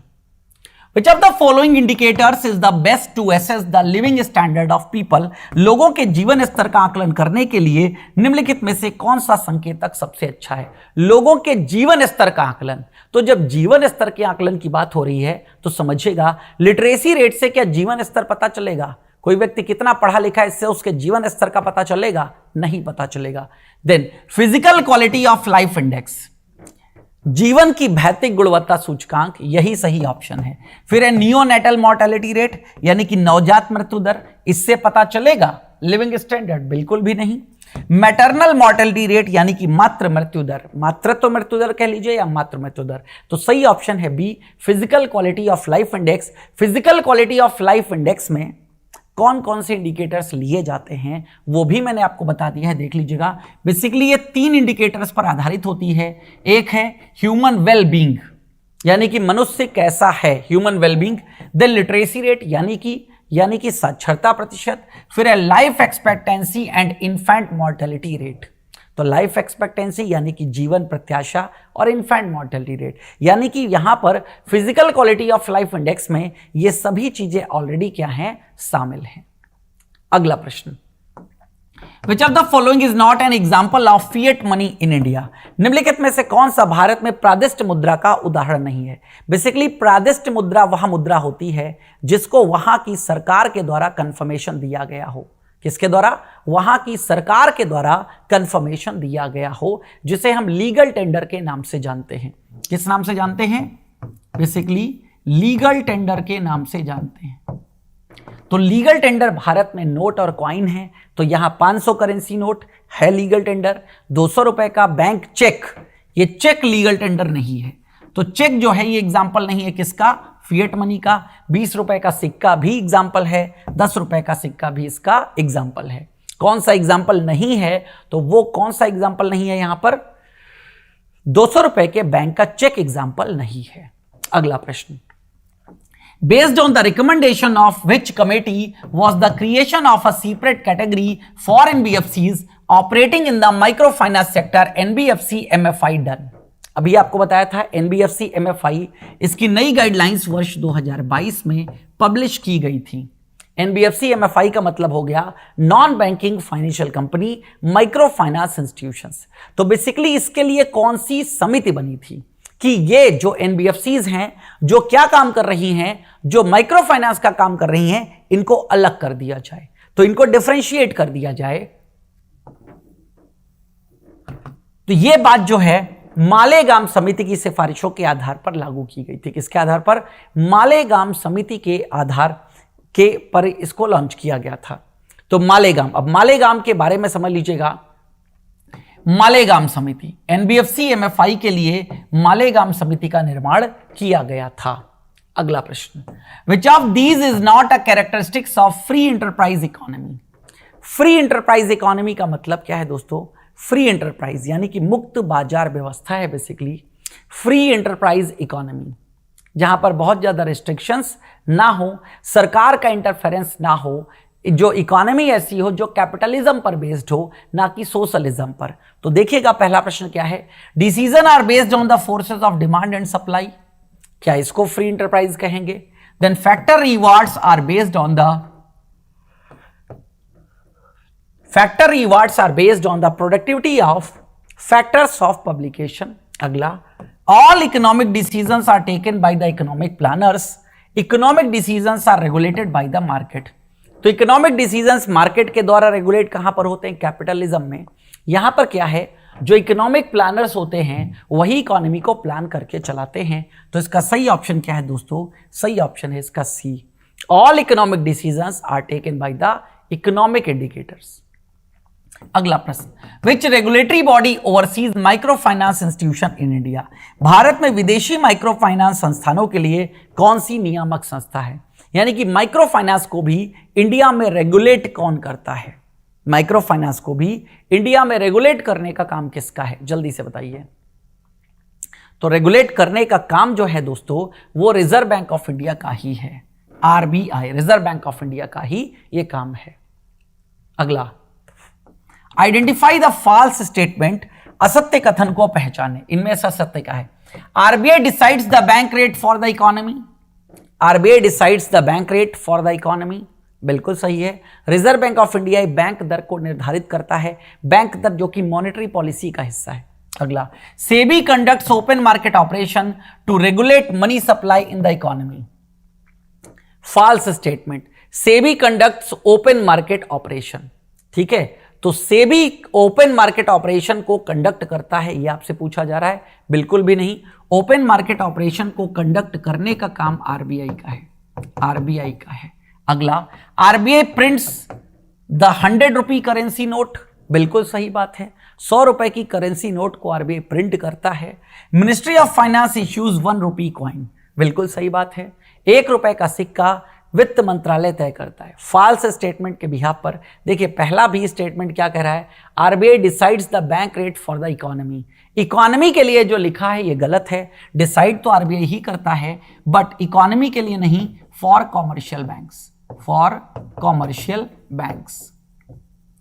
Which of the following indicators is the best to assess the living standard of people? लोगों के जीवन स्तर का आकलन करने के लिए निम्नलिखित में से कौन सा संकेतक सबसे अच्छा है? लोगों के जीवन स्तर का आकलन। तो जब जीवन स्तर के आकलन की बात हो रही है तो समझिएगा, लिटरेसी रेट से क्या जीवन स्तर पता चलेगा? कोई व्यक्ति कितना पढ़ा लिखा है इससे उसके जीवन स्तर का पता चलेगा? नहीं पता चलेगा। Then physical quality of life index, जीवन की भौतिक गुणवत्ता सूचकांक, यही सही ऑप्शन है। फिर है नियोनेटल मॉर्टेलिटी रेट यानी कि नवजात मृत्यु दर, इससे पता चलेगा? लिविंग स्टैंडर्ड बिल्कुल भी नहीं। मैटरनल मॉर्टेलिटी रेट यानी कि मातृ मृत्यु दर, मातृत्व मृत्यु दर कह लीजिए या मातृ मृत्यु दर, तो सही ऑप्शन है B, physical quality of life index. Physical quality of life index में कौन कौन से इंडिकेटर्स लिए जाते हैं वो भी मैंने आपको बता दिया है, देख लीजिएगा। बेसिकली ये 3 इंडिकेटर्स पर आधारित होती है। एक है ह्यूमन वेलबींग यानी कि मनुष्य कैसा है, human wellbeing. Then literacy rate यानी कि साक्षरता प्रतिशत। फिर है life expectancy and infant mortality rate. तो लाइफ एक्सपेक्टेंसी यानी कि जीवन प्रत्याशा और इन्फेंट मॉर्टेलिटी रेट, यानी कि यहां पर physical quality of life index में ये सभी चीजें ऑलरेडी क्या हैं? शामिल हैं। अगला प्रश्न, Which of the following is not an example of fiat money in India? निम्नलिखित में से कौन सा भारत में प्रादिष्ट मुद्रा का उदाहरण नहीं है? बेसिकली प्रादिष्ट मुद्रा वह मुद्रा होती है जिसको वहां की सरकार के द्वारा कंफर्मेशन दिया गया हो। किसके द्वारा? वहां की सरकार के द्वारा कंफर्मेशन दिया गया हो, जिसे हम लीगल टेंडर के नाम से जानते हैं। किस नाम से जानते हैं? बेसिकली लीगल टेंडर के नाम से जानते हैं। तो लीगल टेंडर भारत में नोट और कॉइन है। तो यहां 500 करेंसी नोट है लीगल टेंडर, 200 रुपए का बैंक चेक, ये चेक लीगल टेंडर नहीं है। तो चेक जो है ये एग्जाम्पल नहीं है किसका? फिएट मनी का। 20 रुपए का सिक्का भी एग्जाम्पल है, 10 रुपए का सिक्का भी इसका एग्जाम्पल है। कौन सा एग्जाम्पल नहीं है? तो वो कौन सा एग्जाम्पल नहीं है यहां पर? 200 रुपए के बैंक का चेक एग्जाम्पल नहीं है। अगला प्रश्न, Based on the recommendation of which committee was the creation of a separate category for NBFCs operating in the microfinance sector NBFC MFI done? अभी आपको बताया था NBFC MFI, इसकी नई गाइडलाइंस वर्ष 2022 में पब्लिश की गई थी। NBFC MFI का मतलब हो गया non banking financial company micro finance institutions. तो बेसिकली इसके लिए कौन सी समिति बनी थी कि ये जो NBFCs हैं जो क्या काम कर रही हैं, जो माइक्रो फाइनेंस का काम कर रही हैं, इनको अलग कर दिया जाए, तो इनको डिफरेंशिएट कर दिया जाए। तो ये बात जो है मालेगाम समिति की सिफारिशों के आधार पर लागू की गई थी। किसके आधार पर? मालेगाम समिति के आधार के पर इसको लॉन्च किया गया था। तो मालेगाम, अब मालेगाम के बारे में समझ लीजिएगा। मालेगाम समिति, NBFC MFI के लिए मालेगाम समिति का निर्माण किया गया था। अगला प्रश्न, विच of these is not a characteristics of free enterprise economy? Free enterprise economy का मतलब क्या है दोस्तों? फ्री एंटरप्राइज यानी कि मुक्त बाजार व्यवस्था है बेसिकली फ्री एंटरप्राइज इकोनॉमी, जहां पर बहुत ज्यादा रिस्ट्रिक्शंस ना हो, सरकार का इंटरफेरेंस ना हो, जो इकोनॉमी ऐसी हो जो कैपिटलिज्म पर बेस्ड हो, ना कि सोशलिज्म पर। तो देखिएगा पहला प्रश्न क्या है, decision are based on the forces of demand and supply, क्या इसको फ्री एंटरप्राइज कहेंगे? Then factor rewards are based on the productivity of factors of publication. अगला, all economic decisions are taken by the economic planners, economic decisions are regulated by the market. तो economic decisions market के द्वारा regulate कहां पर होते हैं? Capitalism में। यहां पर क्या है, जो इकोनॉमिक प्लानर्स होते हैं वही इकोनॉमी को प्लान करके चलाते हैं। तो इसका सही ऑप्शन क्या है दोस्तों? सही ऑप्शन है इसका C, all economic decisions are taken by the economic indicators. अगला प्रश्न, which regulatory body overseas micro finance institution in India? भारत में विदेशी माइक्रो फाइनेंस संस्थानों के लिए कौन सी नियामक संस्था है? यानी कि माइक्रो फाइनेंस को भी इंडिया में रेगुलेट कौन करता है? माइक्रो फाइनेंस को भी इंडिया में रेगुलेट करने का काम किसका है? जल्दी से बताइए। तो रेगुलेट करने का काम जो है दोस्तों वो रिजर्व बैंक ऑफ इंडिया का ही है, RBI, reserve bank of India का ही ये काम है। अगला, आइडेंटिफाई द फॉल्स स्टेटमेंट, असत्य कथन को पहचाने, इनमें से सत्य का है? RBI decides the bank rate for the economy, RBI decides the bank rate for the economy, बिल्कुल सही है। Reserve bank of India bank दर को निर्धारित करता है, बैंक दर जो कि मॉनेटरी पॉलिसी का हिस्सा है। अगला, SEBI conducts open market operation to regulate money supply in the economy. False statement, SEBI conducts open market operation, ठीक है। तो सेबी ओपन मार्केट ऑपरेशन को कंडक्ट करता है, यह आपसे पूछा जा रहा है? बिल्कुल भी नहीं। ओपन मार्केट ऑपरेशन को कंडक्ट करने का काम RBI का है, RBI का है। अगला, RBI prints the 100 rupee currency note, बिल्कुल सही बात है। 100 रुपए की करेंसी नोट को RBI प्रिंट करता है। Ministry of finance issues 1 rupee coin, बिल्कुल सही बात है। 1 रुपए का सिक्का वित्त मंत्रालय तय करता है। फॉल्स स्टेटमेंट के बिहाफ पर देखिए, पहला भी स्टेटमेंट क्या कह रहा है? RBI decides the bank rate for the economy. Economy के लिए जो लिखा है ये गलत है, डिसाइड तो RBI ही करता है बट इकोनॉमी के लिए नहीं, for commercial banks, for commercial banks,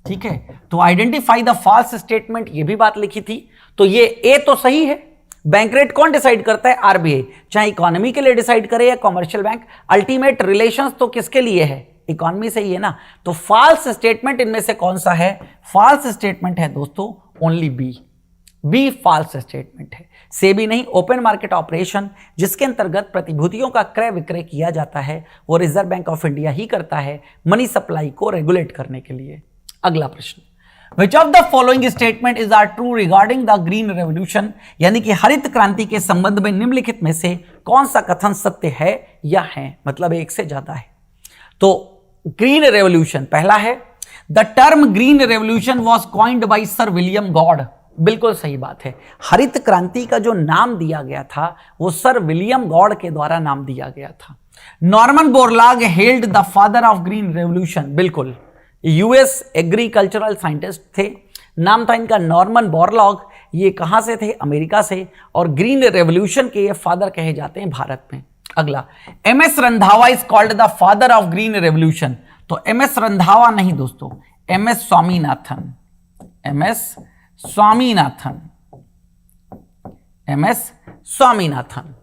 ठीक है। तो आइडेंटिफाई द फॉल्स स्टेटमेंट, ये भी बात लिखी थी। तो ये ए तो सही है, बैंक रेट कौन डिसाइड करता है? RBI, चाहे इकोनॉमी के लिए डिसाइड करे या कॉमर्शियल बैंक, अल्टीमेट रिलेशंस तो किसके लिए है? इकोनॉमी से ही है ना। तो फॉल्स स्टेटमेंट इनमें से कौन सा है? फॉल्स स्टेटमेंट है दोस्तों ओनली बी फॉल्स स्टेटमेंट है। सेबी नहीं, ओपन मार्केट ऑपरेशन जिसके अंतर्गत प्रतिभूतियों का क्रय विक्रय किया जाता है वो रिजर्व बैंक ऑफ इंडिया ही करता है मनी सप्लाई को रेगुलेट करने के लिए। अगला प्रश्न, Which of the following statement is are true regarding the green revolution? यानी कि हरित क्रांति के संबंध में निम्नलिखित में से कौन सा कथन सत्य है या है, मतलब एक से ज्यादा है। तो ग्रीन रेवोल्यूशन पहला है, the term green revolution was coined by sir William God, बिल्कुल सही बात है। हरित क्रांति का जो नाम दिया गया था वो सर विलियम गॉड के द्वारा नाम दिया गया था। Norman Borlaug held the father of green revolution, बिल्कुल, US एग्रीकल्चरल साइंटिस्ट थे, नाम था इनका नॉर्मन बोरलॉग, ये कहां से थे? अमेरिका से। और ग्रीन रेवोल्यूशन के ये फादर कहे जाते हैं भारत में। अगला, M S Randhawa is called the father of green revolution. तो एम एस रंधावा नहीं दोस्तों, M S Swaminathan, M S Swaminathan, M S Swaminathan.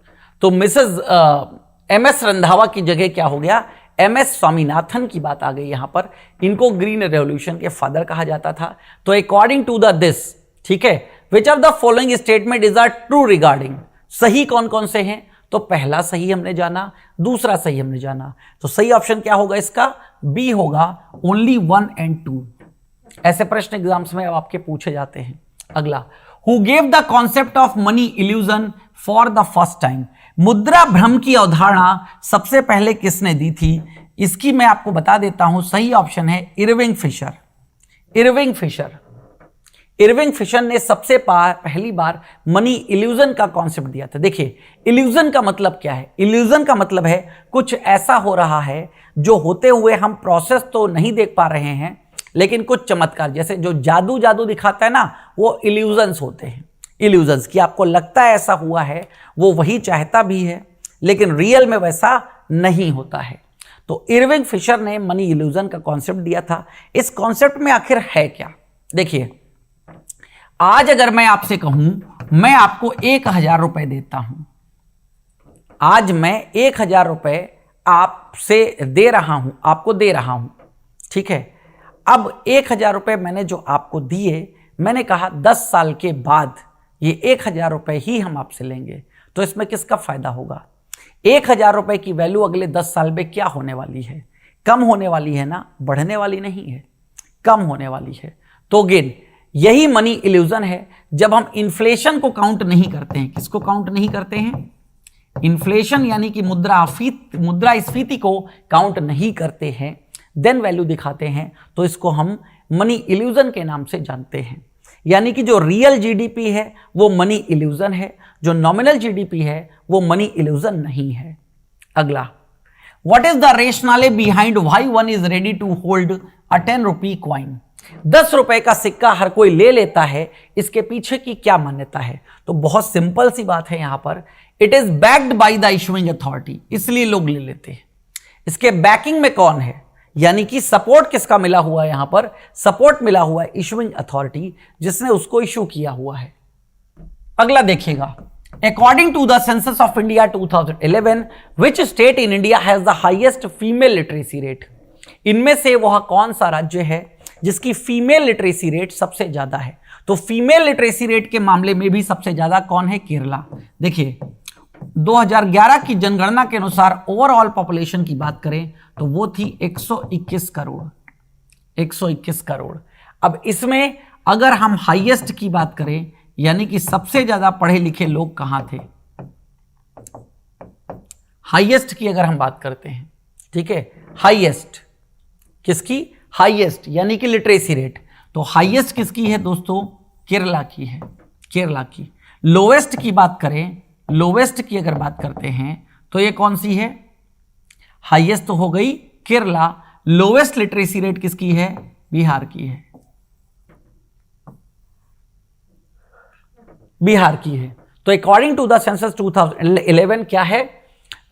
तो मिसेस एम एस रंधावा की जगह क्या हो गया? एम एस स्वामीनाथन की बात आ गई यहां पर। इनको ग्रीन रेवोल्यूशन के फादर कहा जाता था। तो अकॉर्डिंग टू द दिस, ठीक है, which of the following statement is are true regarding. सही कौन कौन से हैं? तो पहला सही हमने जाना, दूसरा सही हमने जाना। तो सही ऑप्शन क्या होगा इसका? बी होगा, ओनली 1 and 2। ऐसे प्रश्न एग्जाम्स में अब आपके पूछे जाते हैं। अगला, who gave the concept of money illusion for the first time. मुद्रा भ्रम की अवधारणा सबसे पहले किसने दी थी? इसकी मैं आपको बता देता हूं, सही ऑप्शन है Irving Fisher. Irving Fisher, Irving Fisher ने सबसे पहली बार मनी इल्यूजन का कॉन्सेप्ट दिया था। देखिए, इल्यूजन का मतलब क्या है? इल्यूजन का मतलब है कुछ ऐसा हो रहा है जो होते हुए हम प्रोसेस तो नहीं देख पा रहे हैं, लेकिन कुछ चमत्कार, जैसे जो जादू जादू दिखाता है ना, वो इल्यूजन्स होते हैं। इल्यूजन्स कि आपको लगता है ऐसा हुआ है, वो वही चाहता भी है, लेकिन रियल में वैसा नहीं होता है। तो इरविंग फिशर ने मनी इल्यूजन का कॉन्सेप्ट दिया था। इस कॉन्सेप्ट में आखिर है क्या? देखिए, आज अगर मैं आपसे कहूं मैं आपको 1000 रुपए देता हूं, आज मैं 1000 रुपए आपसे दे रहा हूं, आपको दे रहा हूं, ठीक है। अब 1000 रुपए मैंने जो आपको दिए, मैंने कहा 10 साल के बाद ये 1000 रुपए ही हम आपसे लेंगे। तो इसमें किसका फायदा होगा? 1000 रुपए की वैल्यू अगले 10 साल में क्या होने वाली है? कम होने वाली है ना, बढ़ने वाली नहीं है, कम होने वाली है। तो अगेन यही मनी इल्यूजन है, जब हम इन्फ्लेशन को काउंट नहीं करते हैं। किसको काउंट नहीं करते हैं? इन्फ्लेशन यानी कि मुद्रास्फीति को काउंट नहीं करते हैं, देन वैल्यू दिखाते हैं, तो इसको हम मनी इल्यूजन के नाम से जानते हैं। यानी कि जो रियल जीडीपी है वो मनी इल्यूजन है, जो नॉमिनल जीडीपी है वो मनी इल्यूजन नहीं है। अगला, what is the rationale behind why one is ready to hold a 10 rupee coin. 10 रुपए का सिक्का हर कोई ले लेता है, इसके पीछे की क्या मान्यता है? तो बहुत सिंपल सी बात है यहां पर, it is backed by the issuing authority, इसलिए लोग ले लेते हैं। इसके बैकिंग में कौन है? यानी कि सपोर्ट किसका मिला हुआ है? यहां पर सपोर्ट मिला हुआ है इशुइंग अथॉरिटी, जिसने उसको इशू किया हुआ है। अगला देखिएगा, according to the census of India 2011, which state in India has the highest female literacy rate. इनमें से वह कौन सा राज्य है जिसकी फीमेल लिटरेसी रेट सबसे ज्यादा है? तो फीमेल लिटरेसी रेट के मामले में भी सबसे ज्यादा कौन है? केरला। देखिए, 2011 की जनगणना के अनुसार ओवरऑल पॉपुलेशन की बात करें तो वो थी 121 करोड़, 121 करोड़। अब इसमें अगर हम हाईएस्ट की बात करें, यानी कि सबसे ज्यादा पढ़े लिखे लोग कहां थे, हाईएस्ट की अगर हम बात करते हैं, ठीक है, हाईएस्ट किसकी? हाईएस्ट यानी कि लिटरेसी रेट, तो हाईएस्ट किसकी है दोस्तों? केरला की है, केरला की। लोवेस्ट की बात करें, लोवेस्ट की अगर बात करते हैं तो ये कौन सी है? हाईएस्ट तो हो गई केरला, लोवेस्ट लिटरेसी रेट किसकी है? बिहार की है, बिहार की है। तो अकॉर्डिंग टू द सेंसस 2011 क्या है?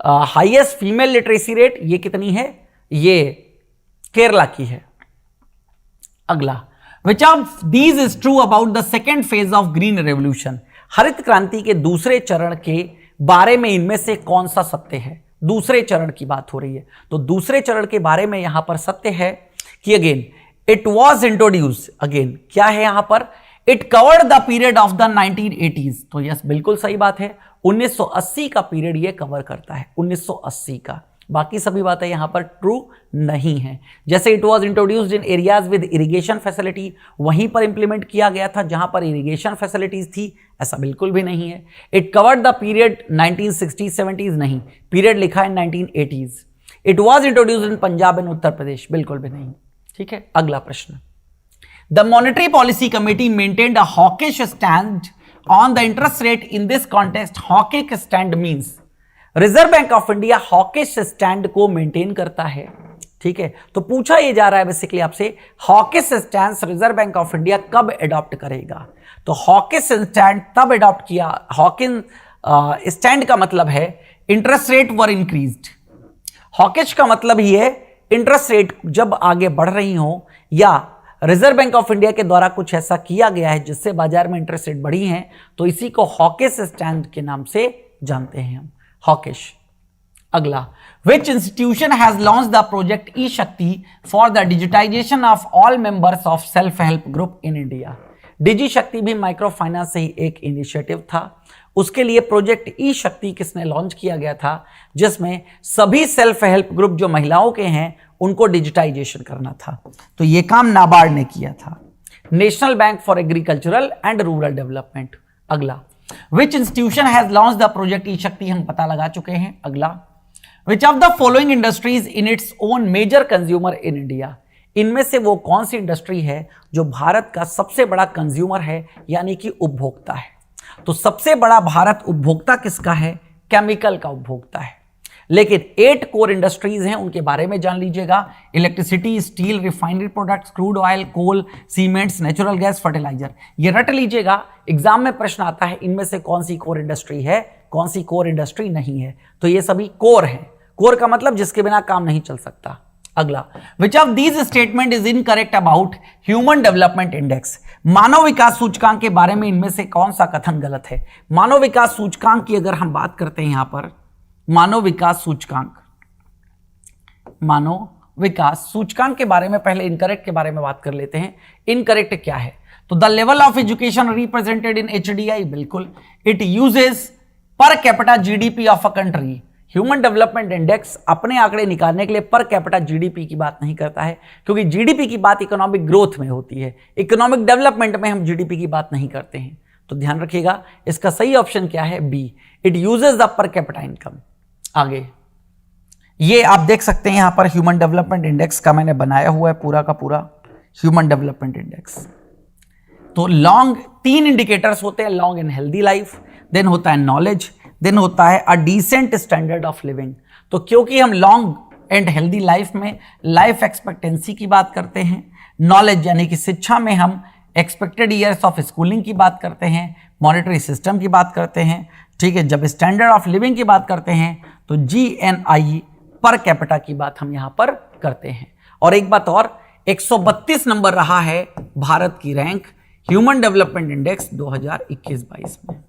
हाईएस्ट फीमेल लिटरेसी रेट ये कितनी है? ये केरला की है। अगला, which of these is true about the second phase of green revolution. हरित क्रांति के दूसरे चरण के बारे में इनमें से कौन सा सत्य है? दूसरे चरण की बात हो रही है, तो दूसरे चरण के बारे में यहां पर सत्य है कि again it was introduce, again क्या है यहां पर? It covered the period of the 1980s। तो यस, बिल्कुल सही बात है, 1980 का पीरियड ये कवर करता है, 1980 का। बाकी सभी बातें यहां पर ट्रू नहीं है। जैसे it was introduced in areas with irrigation facility, वहीं पर इंप्लीमेंट किया गया था जहां पर इरिगेशन फैसिलिटीज थी, ऐसा बिल्कुल भी नहीं है। It covered the period 1960s 70s, नहीं, पीरियड लिखा है 1980s। It was introduced in Punjab and Uttar Pradesh, बिल्कुल भी नहीं। ठीक है, अगला प्रश्न, the monetary policy committee maintained a hawkish stand on the interest rate in this context. Hawkish stand means reserve bank of India hawkish stand को मेंटेन करता है, ठीक है, तो पूछा ये जा रहा है बेसिकली आपसे, hawkish stand reserve bank of India कब एडॉप्ट करेगा? तो हॉकिश स्टैंड तब एडॉप्ट किया, हॉकिश स्टैंड का मतलब है इंटरेस्ट रेट वर इंक्रीज्ड। हॉकिश का मतलब ही है इंटरेस्ट रेट जब आगे बढ़ रही हो, या रिजर्व बैंक ऑफ इंडिया के द्वारा कुछ ऐसा किया गया है जिससे बाजार में इंटरेस्ट रेट बढ़ी है, तो इसी को हॉकिश स्टैंड के नाम से जानते हैं हम, हॉकिश। अगला, which institution has launch the project E Shakti for the digitization of all members of self help group in India? Digi Shakti भी माइक्रो फाइनेंस से ही एक इनिशिएटिव था। उसके लिए प्रोजेक्ट ई शक्ति किसने लॉन्च किया गया था, जिसमें सभी सेल्फ हेल्प ग्रुप जो महिलाओं के हैं उनको डिजिटाइजेशन करना था। तो यह काम नाबार्ड ने किया था। National bank for agricultural and rural development. अगला, which institution has launch the project E Shakti, हम पता लगा चुके हैं। अगला, which of the following industries in its own major consumer in India? इनमें से वो कौन सी इंडस्ट्री है जो भारत का सबसे बड़ा कंज्यूमर है, यानी कि उपभोक्ता है? तो सबसे बड़ा भारत उपभोक्ता किसका है? केमिकल का उपभोक्ता है। लेकिन 8 कोर इंडस्ट्रीज हैं, उनके बारे में जान लीजिएगा। Electricity, steel, refinery products, crude oil, coal, cements, natural gas, fertilizer. ये रट लीजिएगा, एग्जाम में प्रश्न आता है इनमें से कौन सी कोर इंडस्ट्री है, कौन सी कोर इंडस्ट्री नहीं है। तो ये सभी कोर हैं। कोर का मतलब जिसके बिना काम नहीं चल सकता। अगला, which of these statement is incorrect about human development index? मानव विकास सूचकांक के बारे में इनमें से कौन सा कथन गलत है? मानव विकास सूचकांक की अगर हम बात करते हैं, यहां पर मानव विकास सूचकांक के बारे में पहले इनकरेक्ट के बारे में बात कर लेते हैं। इनकरेक्ट क्या है? तो the level of education represented in HDI, बिल्कुल। It uses per capita GDP of a country. Human development index अपने आंकड़े निकालने के लिए पर कैपिटा GDP की बात नहीं करता है, क्योंकि GDP की बात इकोनॉमिक ग्रोथ में होती है, इकोनॉमिक डेवलपमेंट में हम GDP की बात नहीं करते हैं। तो ध्यान रखिएगा, इसका सही ऑप्शन क्या है? B, it uses the per capita income. आगे ये आप देख सकते हैं, यहां पर ह्यूमन डेवलपमेंट इंडेक्स का मैंने बनाया हुआ है पूरा का पूरा ह्यूमन डेवलपमेंट इंडेक्स। तो लॉन्ग 3 इंडिकेटर्स होते हैं, long and healthy life, then होता है नॉलेज, देन होता है a decent standard of living. तो क्योंकि हम लॉन्ग एंड हेल्दी लाइफ में लाइफ एक्सपेक्टेंसी की बात करते हैं, नॉलेज यानी कि शिक्षा में हम एक्सपेक्टेड ईयर्स ऑफ स्कूलिंग की बात करते हैं, मॉनेटरी सिस्टम की बात करते हैं, ठीक है। जब स्टैंडर्ड ऑफ लिविंग की बात करते हैं तो GNI पर कैपिटा की बात हम यहां पर करते हैं। और एक बात और, 132 नंबर रहा है भारत की रैंक ह्यूमन डेवलपमेंट इंडेक्स 2021-22 में।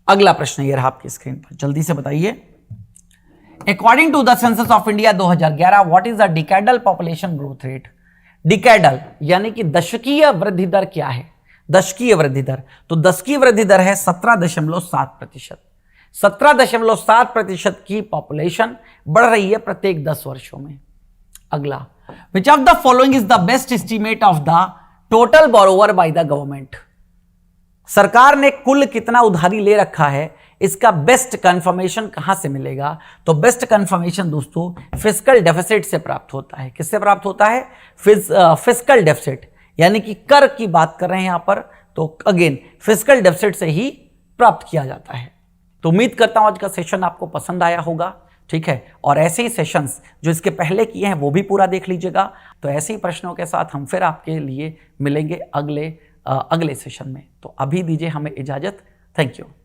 अगला प्रश्न ये रहा आपकी स्क्रीन पर, जल्दी से बताइए। According to the census of India 2011, what is the decadal population growth rate? Decadal यानी कि दशकीय वृद्धि दर क्या है? दशकीय वृद्धि दर, तो दशकीय वृद्धि दर है 17.7%। 17.7% की पॉपुलेशन बढ़ रही है प्रत्येक 10 वर्षों में। अगला, which of the following is the best estimate of the total borrower by the government? सरकार ने कुल कितना उधारी ले रखा है, इसका बेस्ट कंफर्मेशन कहां से मिलेगा? तो बेस्ट कंफर्मेशन दोस्तों फिस्कल डेफिसिट से प्राप्त होता है। किससे प्राप्त होता है? फिस्कल डेफिसिट, यानी कि कर की बात कर रहे हैं यहां पर, तो अगेन फिस्कल डेफिसिट से ही प्राप्त किया जाता है। तो उम्मीद करता हूं आज का सेशन आपको पसंद आया होगा, ठीक है। और ऐसे ही सेशंस जो इसके पहले किए हैं वो भी पूरा देख लीजिएगा। तो ऐसे ही प्रश्नों के साथ हम फिर आपके लिए मिलेंगे अगले सेशन में। तो अभी दीजिए हमें इजाजत। Thank you.